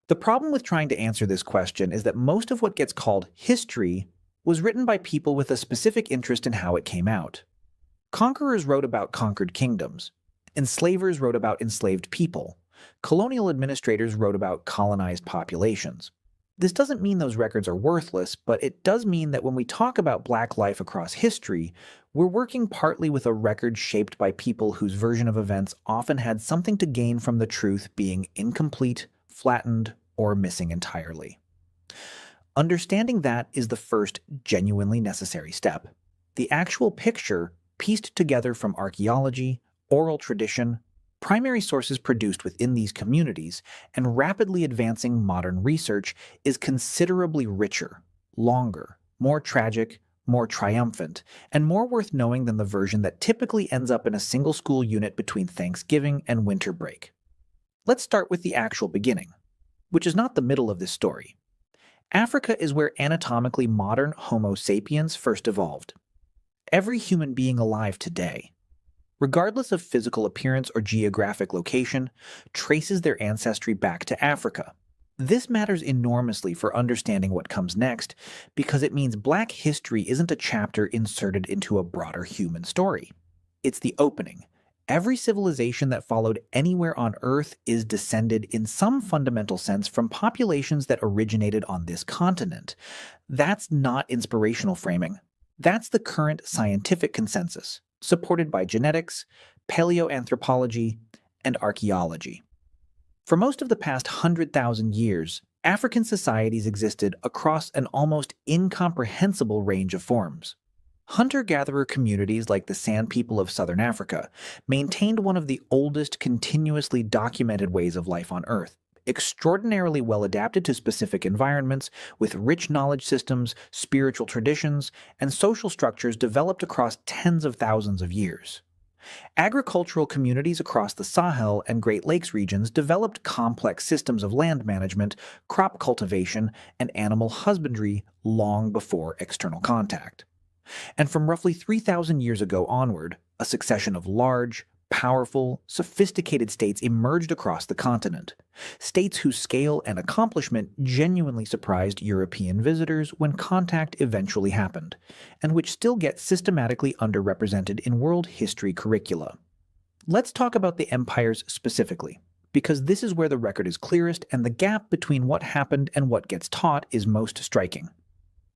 The problem with trying to answer this question is that most of what gets called history was written by people with a specific interest in how it came out. Conquerors wrote about conquered kingdoms. Enslavers wrote about enslaved people. Colonial administrators wrote about colonized populations. This doesn't mean those records are worthless, but it does mean that when we talk about Black life across history, we're working partly with a record shaped by people whose version of events often had something to gain from the truth being incomplete, flattened, or missing entirely. Understanding that is the first genuinely necessary step. The actual picture, pieced together from archaeology, oral tradition, primary sources produced within these communities, and rapidly advancing modern research, is considerably richer, longer, more tragic, more triumphant, and more worth knowing than the version that typically ends up in a single school unit between Thanksgiving and winter break. Let's start with the actual beginning, which is not the middle of this story. Africa is where anatomically modern Homo sapiens first evolved. Every human being alive today, regardless of physical appearance or geographic location, traces their ancestry back to Africa. This matters enormously for understanding what comes next, because it means Black history isn't a chapter inserted into a broader human story. It's the opening. Every civilization that followed anywhere on Earth is descended in some fundamental sense from populations that originated on this continent. That's not inspirational framing. That's the current scientific consensus, supported by genetics, paleoanthropology, and archaeology. For most of the past 100,000 years, African societies existed across an almost incomprehensible range of forms. Hunter-gatherer communities like the San people of southern Africa maintained one of the oldest continuously documented ways of life on Earth, extraordinarily well adapted to specific environments, with rich knowledge systems, spiritual traditions, and social structures developed across tens of thousands of years. Agricultural communities across the Sahel and Great Lakes regions developed complex systems of land management, crop cultivation, and animal husbandry long before external contact. And from roughly 3,000 years ago onward, a succession of large, powerful, sophisticated states emerged across the continent. States whose scale and accomplishment genuinely surprised European visitors when contact eventually happened, and which still get systematically underrepresented in world history curricula. Let's talk about the empires specifically, because this is where the record is clearest and the gap between what happened and what gets taught is most striking.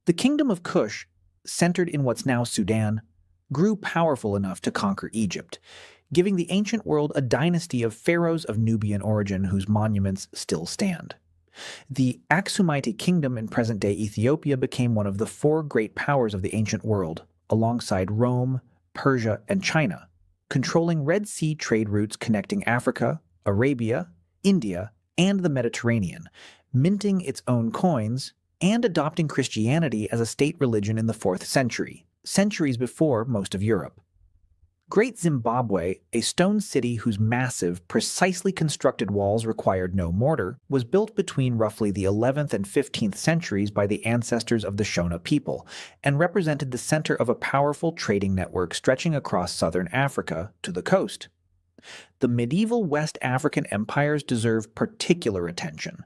The Kingdom of Kush, centered in what's now Sudan, grew powerful enough to conquer Egypt, giving the ancient world a dynasty of pharaohs of Nubian origin whose monuments still stand. The Aksumite kingdom in present-day Ethiopia became one of the four great powers of the ancient world, alongside Rome, Persia, and China, controlling Red Sea trade routes connecting Africa, Arabia, India, and the Mediterranean, minting its own coins, and adopting Christianity as a state religion in the 4th century, centuries before most of Europe. Great Zimbabwe, a stone city whose massive, precisely constructed walls required no mortar, was built between roughly the 11th and 15th centuries by the ancestors of the Shona people, and represented the center of a powerful trading network stretching across southern Africa to the coast. The medieval West African empires deserve particular attention.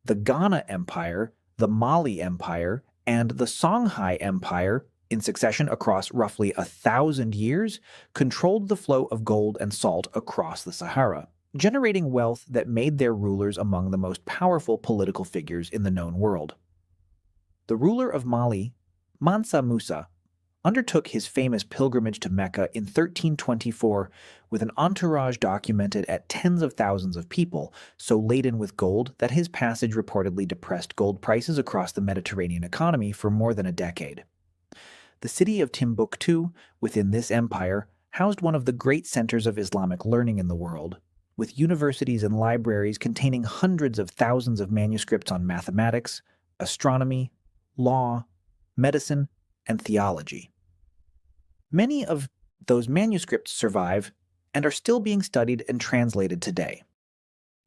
The Ghana Empire, the Mali Empire, and the Songhai Empire, in succession across roughly 1,000 years, controlled the flow of gold and salt across the Sahara, generating wealth that made their rulers among the most powerful political figures in the known world. The ruler of Mali, Mansa Musa, undertook his famous pilgrimage to Mecca in 1324 with an entourage documented at tens of thousands of people, so laden with gold that his passage reportedly depressed gold prices across the Mediterranean economy for more than a decade. The city of Timbuktu, within this empire, housed one of the great centers of Islamic learning in the world, with universities and libraries containing hundreds of thousands of manuscripts on mathematics, astronomy, law, medicine, and theology. Many of those manuscripts survive and are still being studied and translated today.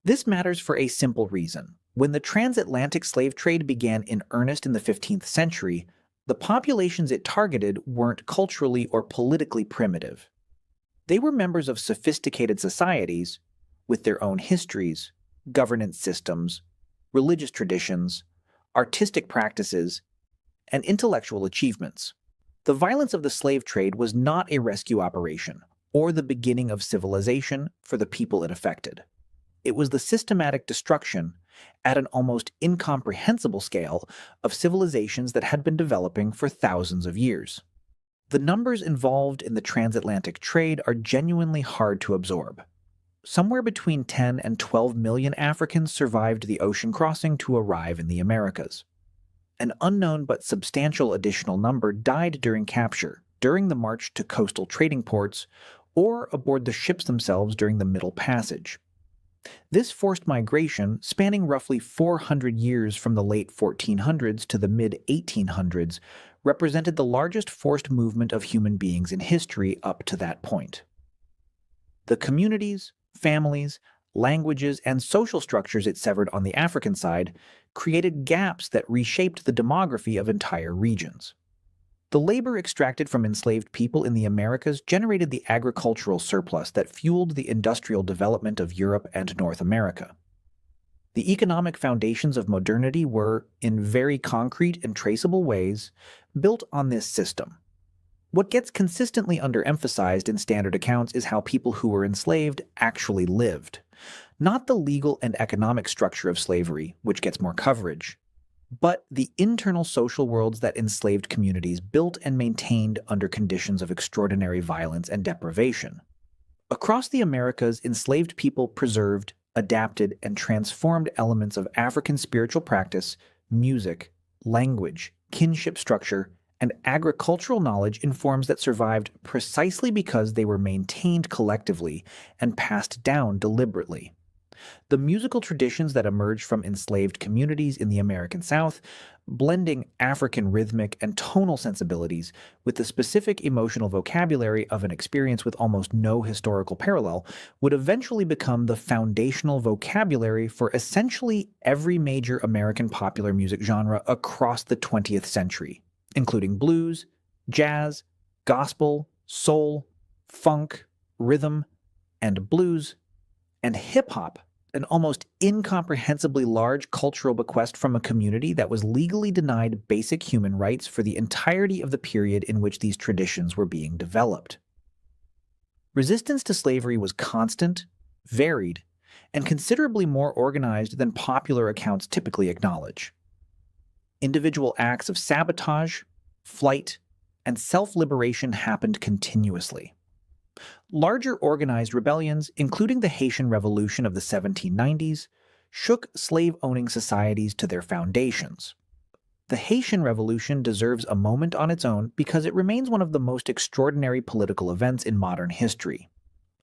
This matters for a simple reason. When the transatlantic slave trade began in earnest in the 15th century, the populations it targeted weren't culturally or politically primitive. They were members of sophisticated societies with their own histories, governance systems, religious traditions, artistic practices, and intellectual achievements. The violence of the slave trade was not a rescue operation or the beginning of civilization for the people it affected. It was the systematic destruction, at an almost incomprehensible scale, of civilizations that had been developing for thousands of years. The numbers involved in the transatlantic trade are genuinely hard to absorb. Somewhere between 10 and 12 million Africans survived the ocean crossing to arrive in the Americas. An unknown but substantial additional number died during capture, during the march to coastal trading ports, or aboard the ships themselves during the Middle Passage. This forced migration, spanning roughly 400 years from the late 1400s to the mid-1800s, represented the largest forced movement of human beings in history up to that point. The communities, families, languages, and social structures it severed on the African side created gaps that reshaped the demography of entire regions. The labor extracted from enslaved people in the Americas generated the agricultural surplus that fueled the industrial development of Europe and North America. The economic foundations of modernity were, in very concrete and traceable ways, built on this system. What gets consistently underemphasized in standard accounts is how people who were enslaved actually lived, not the legal and economic structure of slavery, which gets more coverage, but the internal social worlds that enslaved communities built and maintained under conditions of extraordinary violence and deprivation. Across the Americas, enslaved people preserved, adapted, and transformed elements of African spiritual practice, music, language, kinship structure, and agricultural knowledge in forms that survived precisely because they were maintained collectively and passed down deliberately. The musical traditions that emerged from enslaved communities in the American South, blending African rhythmic and tonal sensibilities with the specific emotional vocabulary of an experience with almost no historical parallel, would eventually become the foundational vocabulary for essentially every major American popular music genre across the 20th century, including blues, jazz, gospel, soul, funk, rhythm, and blues, and hip-hop, an almost incomprehensibly large cultural bequest from a community that was legally denied basic human rights for the entirety of the period in which these traditions were being developed. Resistance to slavery was constant, varied, and considerably more organized than popular accounts typically acknowledge. Individual acts of sabotage, flight, and self-liberation happened continuously. Larger organized rebellions, including the Haitian Revolution of the 1790s, shook slave-owning societies to their foundations. The Haitian Revolution deserves a moment on its own because it remains one of the most extraordinary political events in modern history.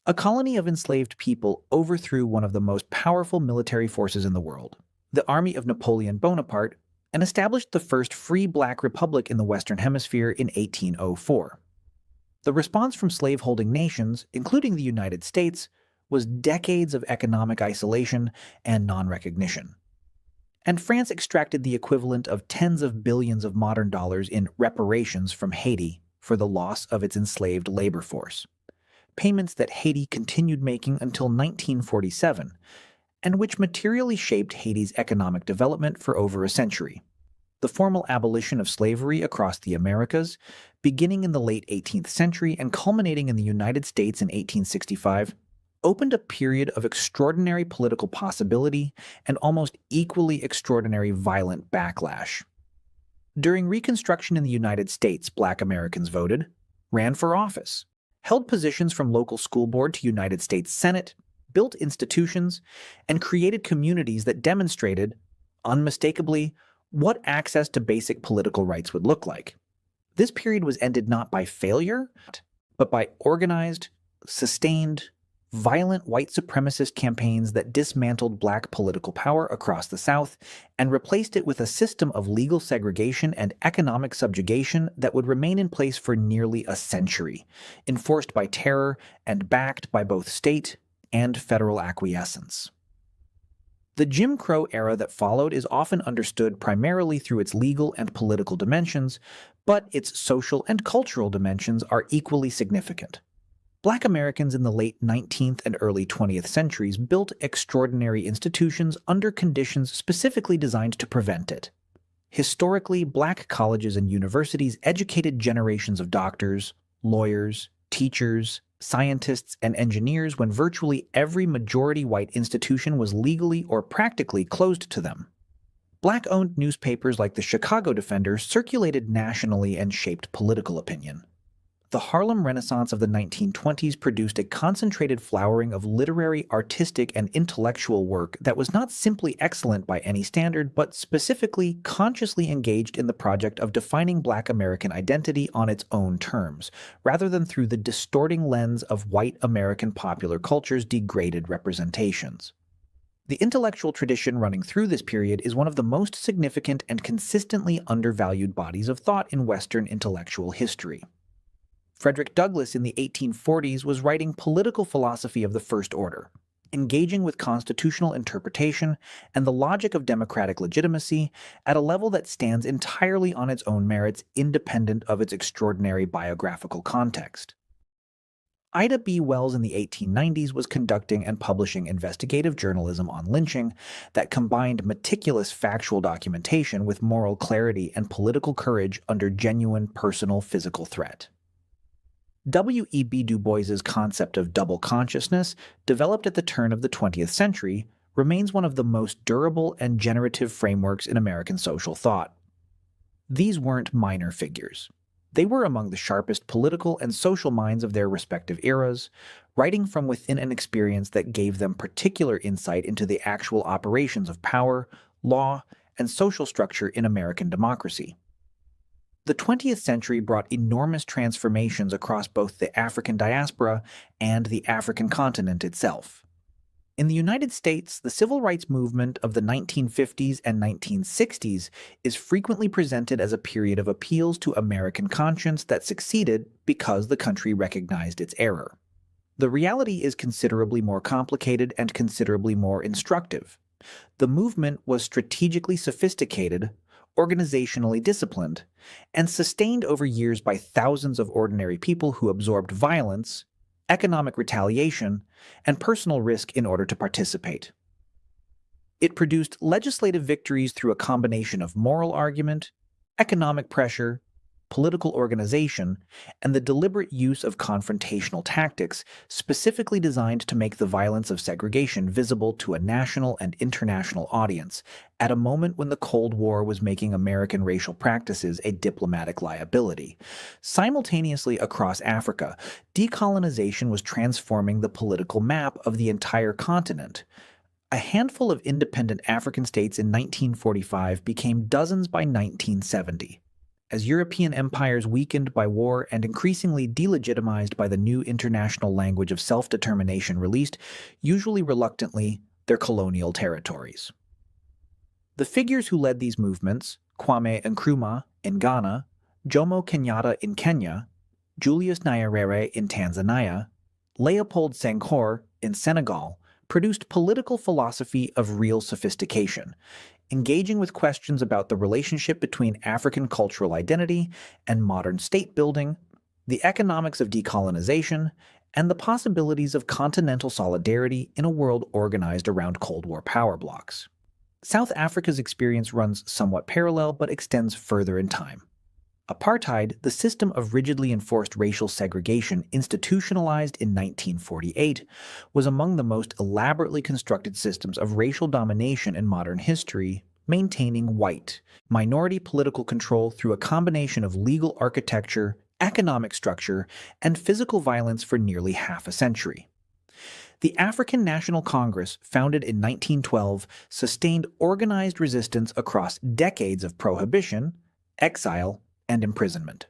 A colony of enslaved people overthrew one of the most powerful military forces in the world, the army of Napoleon Bonaparte, and established the first free black republic in the Western Hemisphere in 1804. The response from slaveholding nations, including the United States, was decades of economic isolation and non-recognition. And France extracted the equivalent of tens of billions of modern dollars in reparations from Haiti for the loss of its enslaved labor force, payments that Haiti continued making until 1947, and which materially shaped Haiti's economic development for over a century. The formal abolition of slavery across the Americas, beginning in the late 18th century and culminating in the United States in 1865, opened a period of extraordinary political possibility and almost equally extraordinary violent backlash. During Reconstruction in the United States, Black Americans voted, ran for office, held positions from local school board to United States Senate, built institutions, and created communities that demonstrated, unmistakably, what access to basic political rights would look like. This period was ended not by failure, but by organized, sustained, violent white supremacist campaigns that dismantled black political power across the South and replaced it with a system of legal segregation and economic subjugation that would remain in place for nearly a century, enforced by terror and backed by both state and federal acquiescence. The Jim Crow era that followed is often understood primarily through its legal and political dimensions, but its social and cultural dimensions are equally significant. Black Americans in the late 19th and early 20th centuries built extraordinary institutions under conditions specifically designed to prevent it. Historically, black colleges and universities educated generations of doctors, lawyers, teachers, scientists, and engineers when virtually every majority white institution was legally or practically closed to them. Black-owned newspapers like the Chicago Defender circulated nationally and shaped political opinion. The Harlem Renaissance of the 1920s produced a concentrated flowering of literary, artistic, and intellectual work that was not simply excellent by any standard, but specifically consciously engaged in the project of defining Black American identity on its own terms, rather than through the distorting lens of white American popular culture's degraded representations. The intellectual tradition running through this period is one of the most significant and consistently undervalued bodies of thought in Western intellectual history. Frederick Douglass in the 1840s was writing political philosophy of the first order, engaging with constitutional interpretation and the logic of democratic legitimacy at a level that stands entirely on its own merits, independent of its extraordinary biographical context. Ida B. Wells in the 1890s was conducting and publishing investigative journalism on lynching that combined meticulous factual documentation with moral clarity and political courage under genuine personal physical threat. W. E. B. Du Bois's concept of double consciousness, developed at the turn of the 20th century, remains one of the most durable and generative frameworks in American social thought. These weren't minor figures. They were among the sharpest political and social minds of their respective eras, writing from within an experience that gave them particular insight into the actual operations of power, law, and social structure in American democracy. The 20th century brought enormous transformations across both the African diaspora and the African continent itself. In the United States, the civil rights movement of the 1950s and 1960s is frequently presented as a period of appeals to American conscience that succeeded because the country recognized its error. The reality is considerably more complicated and considerably more instructive. The movement was strategically sophisticated, organizationally disciplined, and sustained over years by thousands of ordinary people who absorbed violence, economic retaliation, and personal risk in order to participate. It produced legislative victories through a combination of moral argument, economic pressure, political organization, and the deliberate use of confrontational tactics specifically designed to make the violence of segregation visible to a national and international audience at a moment when the Cold War was making American racial practices a diplomatic liability. Simultaneously across Africa, decolonization was transforming the political map of the entire continent. A handful of independent African states in 1945 became dozens by 1970. As European empires weakened by war and increasingly delegitimized by the new international language of self-determination released, usually reluctantly, their colonial territories. The figures who led these movements, Kwame Nkrumah in Ghana, Jomo Kenyatta in Kenya, Julius Nyerere in Tanzania, Leopold Senghor in Senegal, produced political philosophy of real sophistication, engaging with questions about the relationship between African cultural identity and modern state building, the economics of decolonization, and the possibilities of continental solidarity in a world organized around Cold War power blocs. South Africa's experience runs somewhat parallel but extends further in time. Apartheid, the system of rigidly enforced racial segregation institutionalized in 1948, was among the most elaborately constructed systems of racial domination in modern history, maintaining white, minority political control through a combination of legal architecture, economic structure, and physical violence for nearly half a century. The African National Congress, founded in 1912, sustained organized resistance across decades of prohibition, exile, and imprisonment.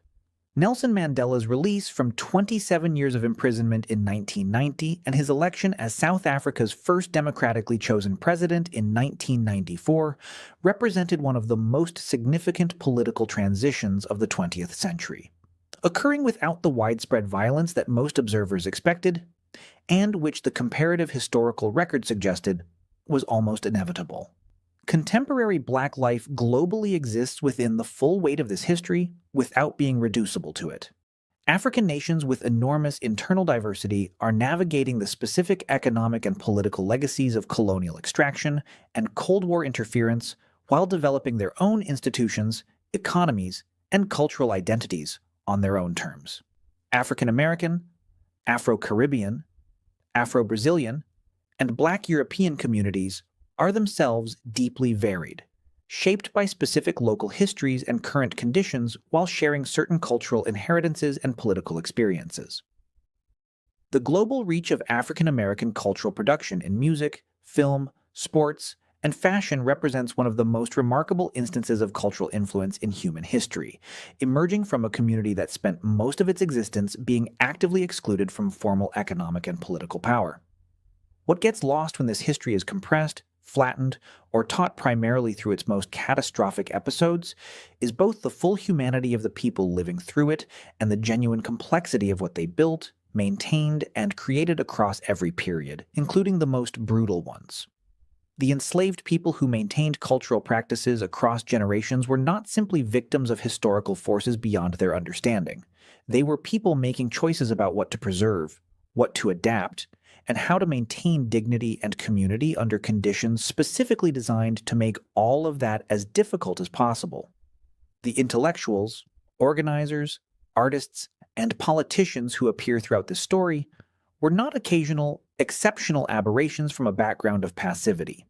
Nelson Mandela's release from 27 years of imprisonment in 1990 and his election as South Africa's first democratically chosen president in 1994 represented one of the most significant political transitions of the 20th century, occurring without the widespread violence that most observers expected, and which the comparative historical record suggested was almost inevitable. Contemporary Black life globally exists within the full weight of this history without being reducible to it. African nations with enormous internal diversity are navigating the specific economic and political legacies of colonial extraction and Cold War interference while developing their own institutions, economies, and cultural identities on their own terms. African American, Afro-Caribbean, Afro-Brazilian, and Black European communities are themselves deeply varied, shaped by specific local histories and current conditions while sharing certain cultural inheritances and political experiences. The global reach of African American cultural production in music, film, sports, and fashion represents one of the most remarkable instances of cultural influence in human history, emerging from a community that spent most of its existence being actively excluded from formal economic and political power. What gets lost when this history is compressed, flattened, or taught primarily through its most catastrophic episodes is both the full humanity of the people living through it and the genuine complexity of what they built, maintained, and created across every period, including the most brutal ones. The enslaved people who maintained cultural practices across generations were not simply victims of historical forces beyond their understanding. They were people making choices about what to preserve, what to adapt, and how to maintain dignity and community under conditions specifically designed to make all of that as difficult as possible. The intellectuals, organizers, artists, and politicians who appear throughout this story were not occasional, exceptional aberrations from a background of passivity.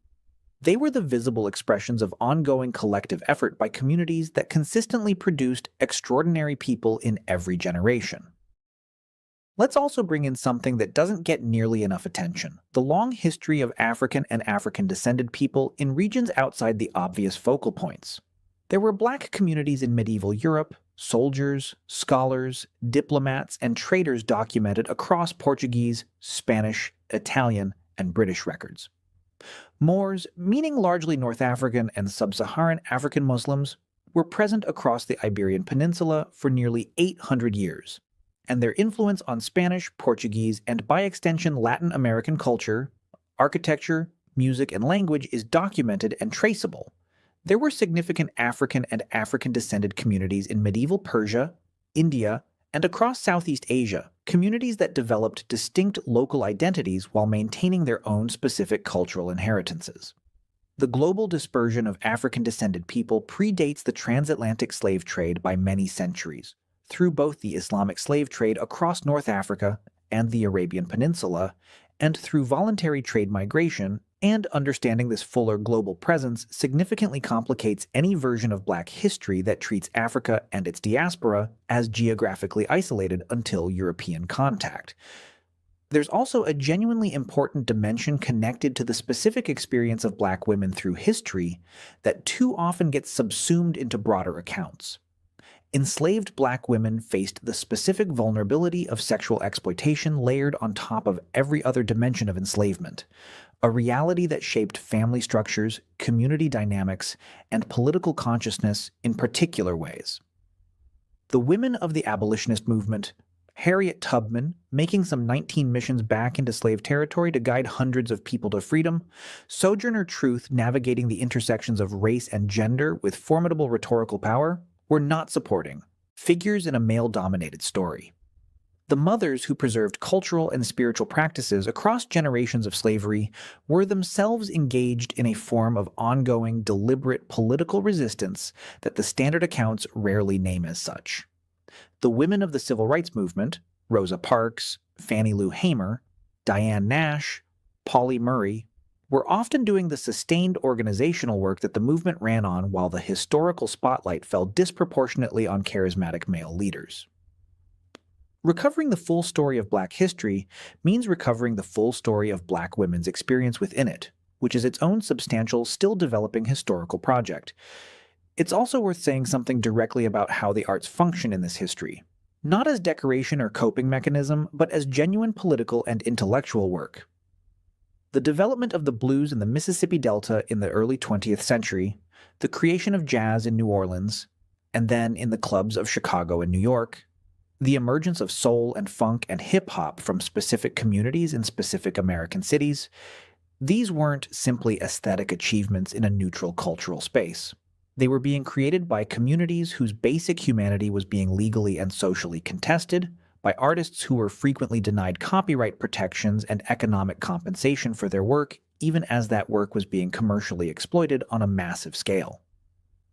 They were the visible expressions of ongoing collective effort by communities that consistently produced extraordinary people in every generation. Let's also bring in something that doesn't get nearly enough attention: the long history of African and African-descended people in regions outside the obvious focal points. There were Black communities in medieval Europe, soldiers, scholars, diplomats, and traders documented across Portuguese, Spanish, Italian, and British records. Moors, meaning largely North African and Sub-Saharan African Muslims, were present across the Iberian Peninsula for nearly 800 years, and their influence on Spanish, Portuguese, and by extension Latin American culture, architecture, music, and language is documented and traceable. There were significant African and African-descended communities in medieval Persia, India, and across Southeast Asia, communities that developed distinct local identities while maintaining their own specific cultural inheritances. The global dispersion of African-descended people predates the transatlantic slave trade by many centuries, through both the Islamic slave trade across North Africa and the Arabian Peninsula, and through voluntary trade migration. And understanding this fuller global presence significantly complicates any version of Black history that treats Africa and its diaspora as geographically isolated until European contact. There's also a genuinely important dimension connected to the specific experience of Black women through history that too often gets subsumed into broader accounts. Enslaved Black women faced the specific vulnerability of sexual exploitation layered on top of every other dimension of enslavement, a reality that shaped family structures, community dynamics, and political consciousness in particular ways. The women of the abolitionist movement, Harriet Tubman making some 19 missions back into slave territory to guide hundreds of people to freedom, Sojourner Truth navigating the intersections of race and gender with formidable rhetorical power, were not supporting figures in a male-dominated story. The mothers who preserved cultural and spiritual practices across generations of slavery were themselves engaged in a form of ongoing, deliberate political resistance that the standard accounts rarely name as such. The women of the civil rights movement, Rosa Parks, Fannie Lou Hamer, Diane Nash, Pauli Murray, were often doing the sustained organizational work that the movement ran on while the historical spotlight fell disproportionately on charismatic male leaders. Recovering the full story of Black history means recovering the full story of Black women's experience within it, which is its own substantial, still developing historical project. It's also worth saying something directly about how the arts function in this history, not as decoration or coping mechanism, but as genuine political and intellectual work. The development of the blues in the Mississippi Delta in the early 20th century, the creation of jazz in New Orleans, and then in the clubs of Chicago and New York, the emergence of soul and funk and hip-hop from specific communities in specific American cities, these weren't simply aesthetic achievements in a neutral cultural space. They were being created by communities whose basic humanity was being legally and socially contested, by artists who were frequently denied copyright protections and economic compensation for their work, even as that work was being commercially exploited on a massive scale.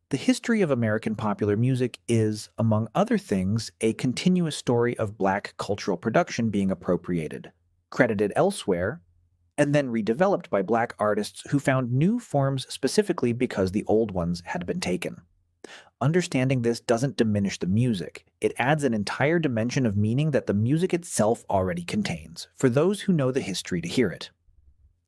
The history of American popular music is, among other things, a continuous story of Black cultural production being appropriated, credited elsewhere, and then redeveloped by Black artists who found new forms specifically because the old ones had been taken. Understanding this doesn't diminish the music. It adds an entire dimension of meaning that the music itself already contains, for those who know the history to hear it.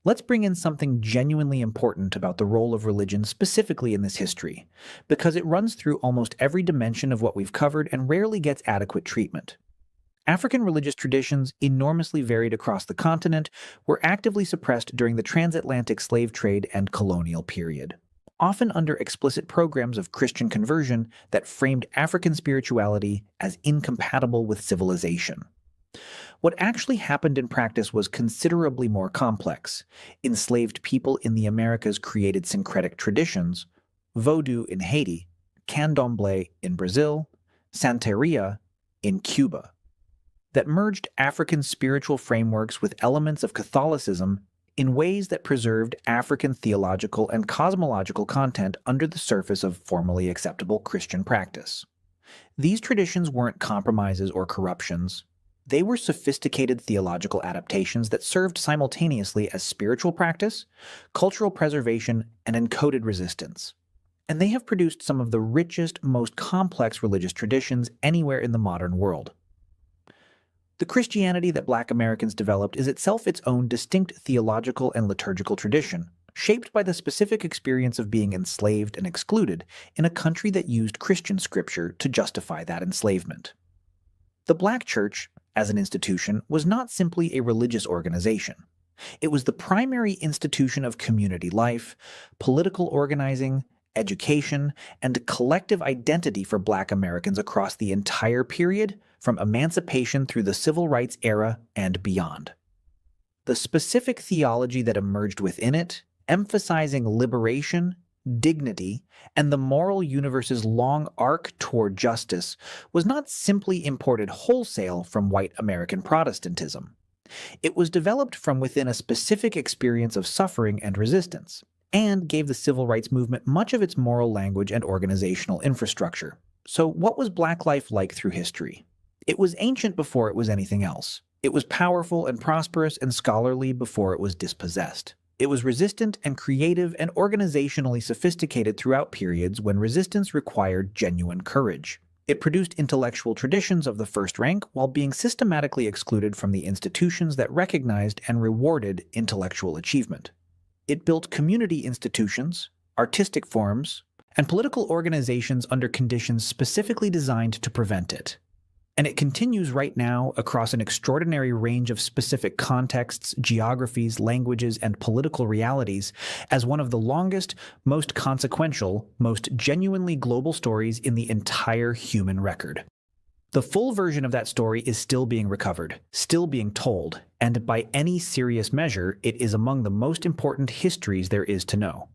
Let's bring in something genuinely important about the role of religion specifically in this history, because it runs through almost every dimension of what we've covered and rarely gets adequate treatment. African religious traditions, enormously varied across the continent, were actively suppressed during the transatlantic slave trade and colonial period, often under explicit programs of Christian conversion that framed African spirituality as incompatible with civilization. What actually happened in practice was considerably more complex. Enslaved people in the Americas created syncretic traditions, Vodou in Haiti, Candomblé in Brazil, Santeria in Cuba, that merged African spiritual frameworks with elements of Catholicism in ways that preserved African theological and cosmological content under the surface of formally acceptable Christian practice. These traditions weren't compromises or corruptions. They were sophisticated theological adaptations that served simultaneously as spiritual practice, cultural preservation, and encoded resistance. And they have produced some of the richest, most complex religious traditions anywhere in the modern world. The Christianity that Black Americans developed is itself its own distinct theological and liturgical tradition, shaped by the specific experience of being enslaved and excluded in a country that used Christian scripture to justify that enslavement. The Black Church, as an institution, was not simply a religious organization. It was the primary institution of community life, political organizing, education, and collective identity for Black Americans across the entire period, from emancipation through the civil rights era and beyond. The specific theology that emerged within it, emphasizing liberation, dignity, and the moral universe's long arc toward justice, was not simply imported wholesale from white American Protestantism. It was developed from within a specific experience of suffering and resistance, and gave the civil rights movement much of its moral language and organizational infrastructure. So what was Black life like through history? It was ancient before it was anything else. It was powerful and prosperous and scholarly before it was dispossessed. It was resistant and creative and organizationally sophisticated throughout periods when resistance required genuine courage. It produced intellectual traditions of the first rank while being systematically excluded from the institutions that recognized and rewarded intellectual achievement. It built community institutions, artistic forms, and political organizations under conditions specifically designed to prevent it. And it continues right now across an extraordinary range of specific contexts, geographies, languages, and political realities as one of the longest, most consequential, most genuinely global stories in the entire human record. The full version of that story is still being recovered, still being told, and by any serious measure, it is among the most important histories there is to know.